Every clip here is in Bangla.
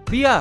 প্রিয়া।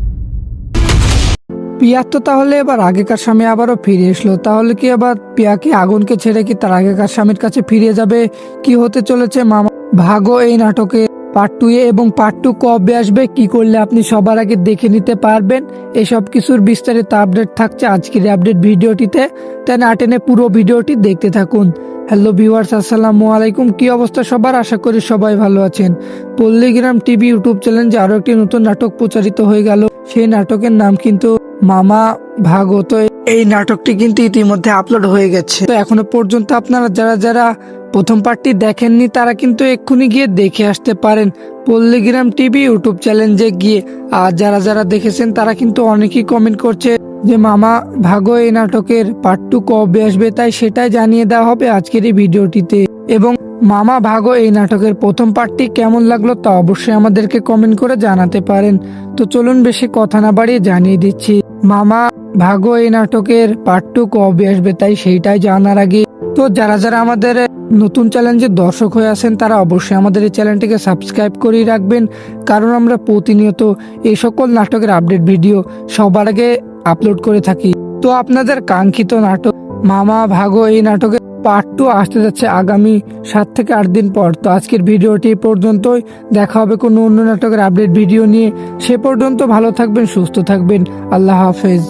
পিয়া তো তাহলে এবার আগেকার স্বামী আবারও ফিরে এসলো, তাহলে কি আবার পিয়া কি আগুনকে ছেড়ে কি তার আগেকার স্বামীর কাছে ফিরে যাবে? কি হতে চলেছে মামা ভাগো এই নাটকে পার্ট 2 এবং পার্ট 2 কবে আসবে, কি করলে আপনি সবার আগে দেখে নিতে পারবেন, এসব কিছুর বিস্তারিত আপডেট থাকছে আজকের আপডেট ভিডিওটিতে। তাই না টেনে পুরো ভিডিওটি দেখতে থাকুন। হ্যালো ভিউয়ার্স, আসসালামু আলাইকুম। কি অবস্থা সবার? আশা করি সবাই ভালো আছেন। পল্লীগ্রাম টিভি ইউটিউব চ্যানেলে আরো একটি নতুন নাটক প্রচারিত হয়ে গেল। সেই নাটকের নাম কিন্তু মামা ভাগো। তো এই নাটকটি কিন্তু ইতিমধ্যে আপলোড হয়ে গেছে। তো এখনো পর্যন্ত আপনারা যারা যারা প্রথম পার্টটি দেখেননি তারা কিন্তু এক্ষুনি গিয়ে দেখে আসতে পারেন পল্লীগ্রাম টিভি ইউটিউব চ্যানেলে গিয়ে। আর যারা যারা দেখেছেন তারা কিন্তু অনেকেই কমেন্ট করছে যে মামা ভাগো এই নাটকের পার্ট 2 কবে আসবে, তাই সেটাই জানিয়ে দেওয়া হবে আজকের এই ভিডিওটিতে। এবং মামা ভাগো এই নাটকের প্রথম পার্টটি কেমন লাগলো তা অবশ্যই আমাদেরকে কমেন্ট করে জানাতে পারেন। তো চলুন বেশি কথা না বাড়িয়ে জানিয়ে দিচ্ছি মামা ভাগো এই নাটকের পার্ট 2 কবে আসবে, তাই সেইটাই জানার আগে তো যারা যারা আমাদের নতুন চ্যানেলের দর্শক হয়ে আছেন তারা অবশ্যই আমাদের এই চ্যানেলটিকে সাবস্ক্রাইব করে রাখবেন, কারণ আমরা প্রতিনিয়ত এই সকল নাটকের আপডেট ভিডিও সবার আগে আপলোড করে থাকি। তো আপনাদের কাঙ্ক্ষিত নাটক মামা ভাগো এই নাটকের পার্ট 2 আসতে যাচ্ছে আগামী 7 থেকে 8 দিন পর। তো আজকের ভিডিওটি পর্যন্তই, দেখা হবে কোনো অন্য নাটকের আপডেট ভিডিও নিয়ে। সে পর্যন্ত ভালো থাকবেন, সুস্থ থাকবেন। আল্লাহ হাফেজ।